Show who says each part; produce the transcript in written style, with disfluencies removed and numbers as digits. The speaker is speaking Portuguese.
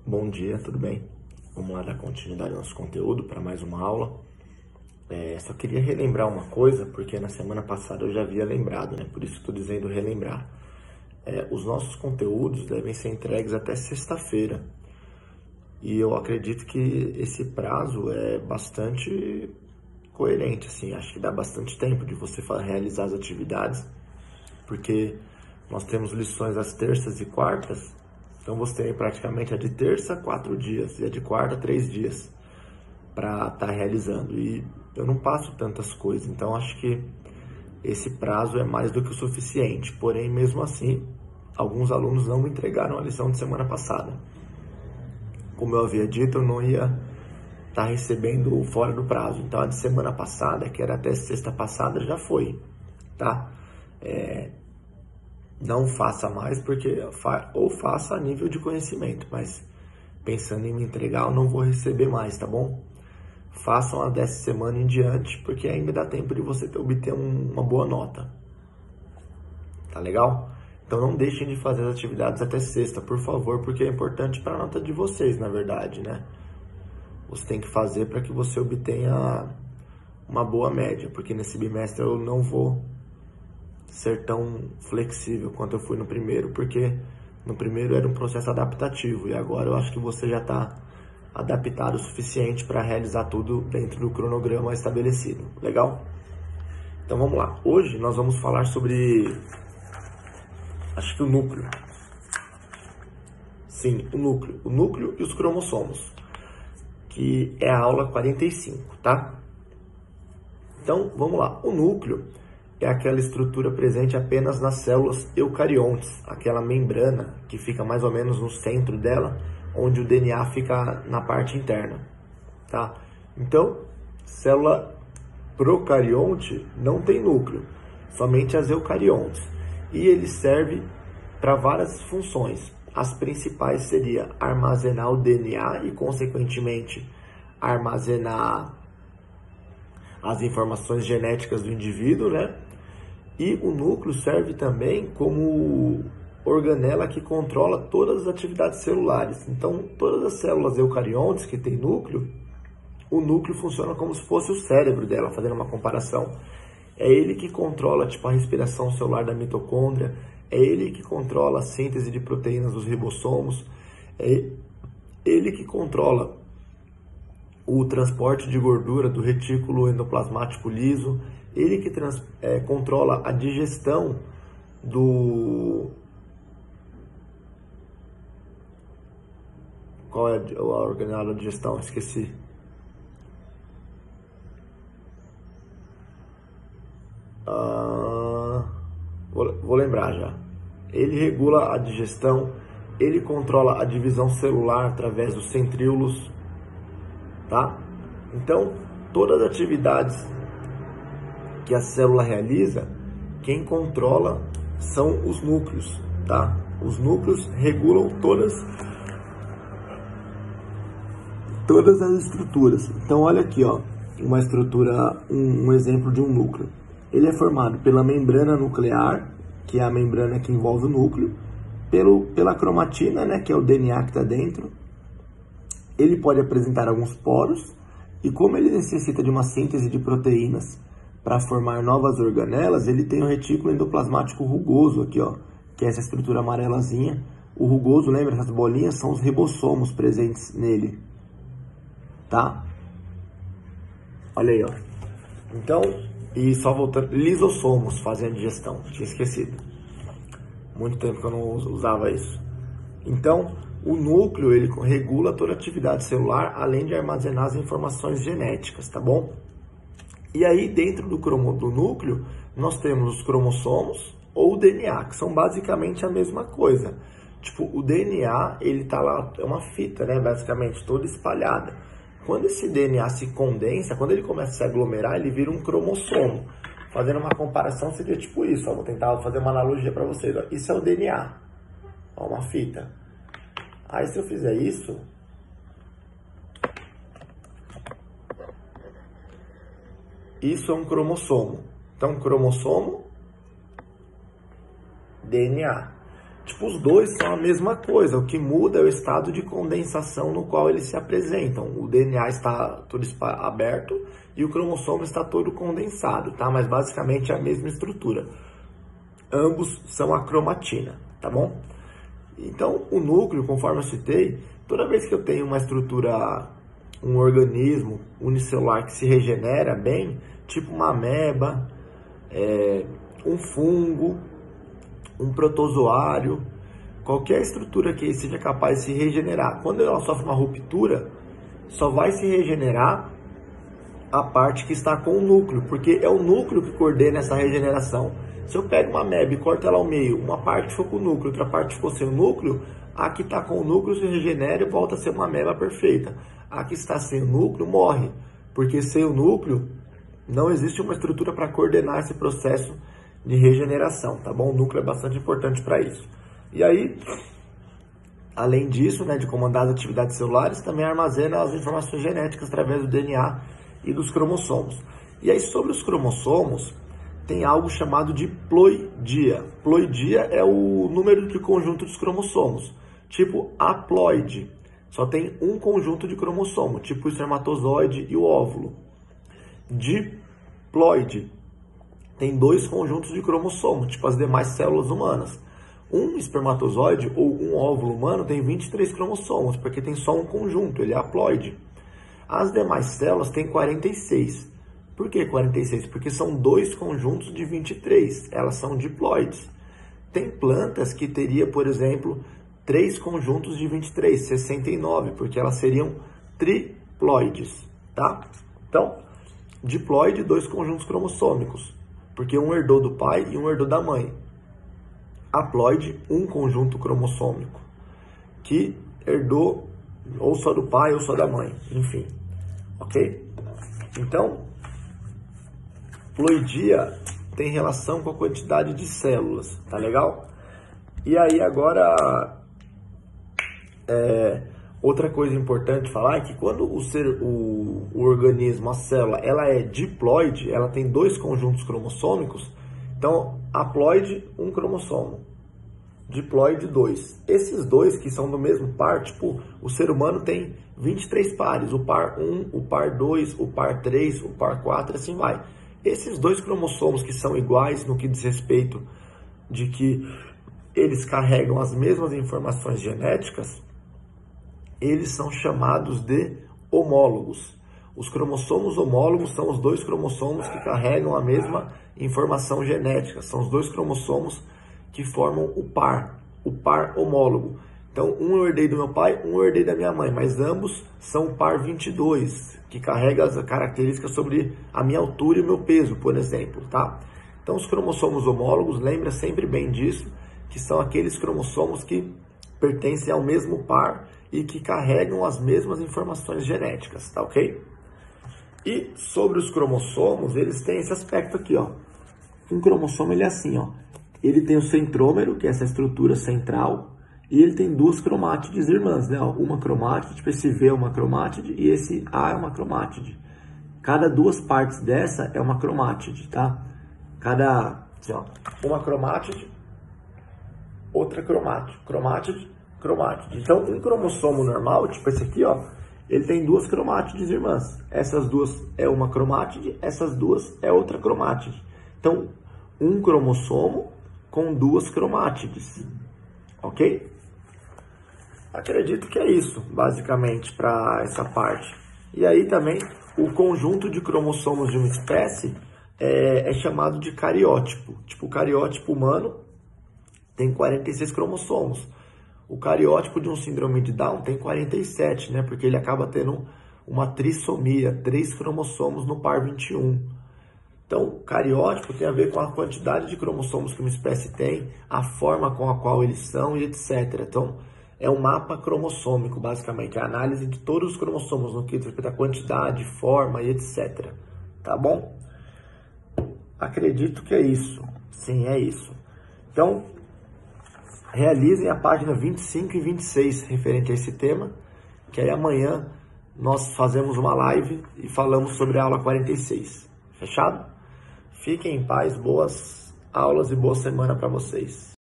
Speaker 1: Bom dia, tudo bem? Vamos lá dar continuidade ao nosso conteúdo para mais uma aula. Só queria relembrar uma coisa, porque na semana passada eu já havia lembrado, né? Por isso estou dizendo relembrar. Os nossos conteúdos devem ser entregues até sexta-feira. E eu acredito que esse prazo é bastante coerente, assim. Acho que dá bastante tempo de você realizar as atividades, porque nós temos lições às terças e quartas. Então você tem praticamente a de terça, 4 dias, e a de quarta, 3 dias para estar realizando. E eu não passo tantas coisas, então acho que esse prazo é mais do que o suficiente. Porém, mesmo assim, alguns alunos não me entregaram a lição de semana passada. Como eu havia dito, eu não ia estar recebendo fora do prazo. Então a de semana passada, que era até sexta passada, já foi, tá? Não faça mais, porque ou faça a nível de conhecimento, mas pensando em me entregar, eu não vou receber mais, tá bom? Façam a dessa semana em diante, porque ainda dá tempo de você obter uma boa nota. Tá legal? Então não deixem de fazer as atividades até sexta, por favor, porque é importante para a nota de vocês, na verdade, né? Você tem que fazer para que você obtenha uma boa média, porque nesse bimestre eu não vou ser tão flexível quanto eu fui no primeiro, porque no primeiro era um processo adaptativo e agora eu acho que você já está adaptado o suficiente para realizar tudo dentro do cronograma estabelecido. Legal? Então vamos lá. Hoje nós vamos falar sobre, acho que o núcleo. Sim, o núcleo. O núcleo e os cromossomos, que é a aula 45, tá? Então vamos lá. O núcleo é aquela estrutura presente apenas nas células eucariontes, aquela membrana que fica mais ou menos no centro dela, onde o DNA fica na parte interna, tá? Então, célula procarionte não tem núcleo, somente as eucariontes. E ele serve para várias funções. As principais seria armazenar o DNA e, consequentemente, armazenar as informações genéticas do indivíduo, né? E o núcleo serve também como organela que controla todas as atividades celulares. Então, todas as células eucariontes que têm núcleo, o núcleo funciona como se fosse o cérebro dela, fazendo uma comparação. É ele que controla, tipo, a respiração celular da mitocôndria, é ele que controla a síntese de proteínas dos ribossomos, é ele que controla o transporte de gordura do retículo endoplasmático liso, ele que controla a digestão do... Qual é a organela de digestão? Esqueci. Vou lembrar já. Ele regula a digestão, ele controla a divisão celular através dos centríolos, tá? Então, todas as atividades que a célula realiza, quem controla são os núcleos, tá? Os núcleos regulam todas as estruturas. Então, olha aqui, ó, uma estrutura, um exemplo de um núcleo. Ele é formado pela membrana nuclear, que é a membrana que envolve o núcleo, pela cromatina, né, que é o DNA que está dentro. Ele pode apresentar alguns poros, e como ele necessita de uma síntese de proteínas para formar novas organelas, ele tem o retículo endoplasmático rugoso aqui, ó, que é essa estrutura amarelazinha. O rugoso, lembra, essas bolinhas são os ribossomos presentes nele, tá? Olha aí, ó. Então, e só voltando, lisossomos fazem a digestão, tinha esquecido. Muito tempo que eu não usava isso. Então, o núcleo, ele regula toda a atividade celular, além de armazenar as informações genéticas, tá bom? E aí, dentro do núcleo, nós temos os cromossomos ou o DNA, que são basicamente a mesma coisa. Tipo, o DNA, ele tá lá, é uma fita, né, basicamente, toda espalhada. Quando esse DNA se condensa, quando ele começa a se aglomerar, ele vira um cromossomo. Fazendo uma comparação, seria tipo isso, ó, vou tentar fazer uma analogia para vocês. Ó. Isso é o DNA, ó, uma fita. Aí, se eu fizer isso, isso é um cromossomo. Então, cromossomo, DNA. Tipo, os dois são a mesma coisa, o que muda é o estado de condensação no qual eles se apresentam. O DNA está todo aberto e o cromossomo está todo condensado, tá? Mas basicamente é a mesma estrutura. Ambos são a cromatina, tá bom? Então, o núcleo, conforme eu citei, toda vez que eu tenho uma estrutura, um organismo unicelular que se regenera bem, tipo uma ameba, um fungo, um protozoário, qualquer estrutura que seja capaz de se regenerar. Quando ela sofre uma ruptura, só vai se regenerar a parte que está com o núcleo, porque é o núcleo que coordena essa regeneração. Se eu pego uma ameba e corto ela ao meio, uma parte ficou com o núcleo, outra parte ficou sem o núcleo, a que está com o núcleo se regenera e volta a ser uma ameba perfeita. A que está sem o núcleo morre, porque sem o núcleo não existe uma estrutura para coordenar esse processo de regeneração, tá bom? O núcleo é bastante importante para isso. E aí, além disso, né, de comandar as atividades celulares, também armazena as informações genéticas através do DNA e dos cromossomos. E aí, sobre os cromossomos, tem algo chamado de ploidia. Ploidia é o número de conjunto dos cromossomos. Tipo haploide, só tem um conjunto de cromossomo, tipo o espermatozoide e o óvulo. Diploide, tem dois conjuntos de cromossomo, tipo as demais células humanas. Um espermatozoide ou um óvulo humano tem 23 cromossomos, porque tem só um conjunto, ele é haploide. As demais células têm 46. Por que 46? Porque são dois conjuntos de 23, elas são diploides. Tem plantas que teria, por exemplo, 3 conjuntos de 23, 69, porque elas seriam triploides, tá? Então, diploide, dois conjuntos cromossômicos, porque um herdou do pai e um herdou da mãe. Haploide, um conjunto cromossômico, que herdou ou só do pai ou só da mãe, enfim, ok? Então, ploidia tem relação com a quantidade de células, tá legal? E aí agora, outra coisa importante falar é que quando o organismo, a célula, ela é diploide, ela tem dois conjuntos cromossômicos, então haploide, um cromossomo, diploide, dois. Esses dois que são do mesmo par, tipo, o ser humano tem 23 pares, o par 1, o par 2, o par 3, o par 4, assim vai. Esses dois cromossomos que são iguais no que diz respeito de que eles carregam as mesmas informações genéticas, eles são chamados de homólogos. Os cromossomos homólogos são os dois cromossomos que carregam a mesma informação genética. São os dois cromossomos que formam o par homólogo. Então, um eu herdei do meu pai, um eu herdei da minha mãe, mas ambos são o par 22, que carrega as características sobre a minha altura e o meu peso, por exemplo, tá? Então, os cromossomos homólogos, lembra sempre bem disso, que são aqueles cromossomos que pertencem ao mesmo par e que carregam as mesmas informações genéticas, tá ok? E sobre os cromossomos, eles têm esse aspecto aqui, ó. Um cromossomo, ele é assim, ó. Ele tem o centrômero, que é essa estrutura central, e ele tem duas cromátides irmãs, né? Uma cromátide, tipo esse V é uma cromátide e esse A é uma cromátide. Cada duas partes dessa é uma cromátide, tá? Assim, ó, uma cromátide, outra cromátide, cromátide. Então, um cromossomo normal, tipo esse aqui, ó, ele tem duas cromátides irmãs. Essas duas é uma cromátide, essas duas é outra cromátide. Então, um cromossomo com duas cromátides, ok? Acredito que é isso, basicamente, para essa parte. E aí também, o conjunto de cromossomos de uma espécie é chamado de cariótipo. Tipo, o cariótipo humano tem 46 cromossomos. O cariótipo de um síndrome de Down tem 47, né? Porque ele acaba tendo uma trissomia, 3 cromossomos no par 21. Então, o cariótipo tem a ver com a quantidade de cromossomos que uma espécie tem, a forma com a qual eles são e etc. Então, é um mapa cromossômico, basicamente, a análise de todos os cromossomos, no que diz respeito à quantidade, forma e etc. Tá bom? Acredito que é isso. Sim, é isso. Então, realizem a página 25 e 26 referente a esse tema, que aí amanhã nós fazemos uma live e falamos sobre a aula 46. Fechado? Fiquem em paz, boas aulas e boa semana para vocês.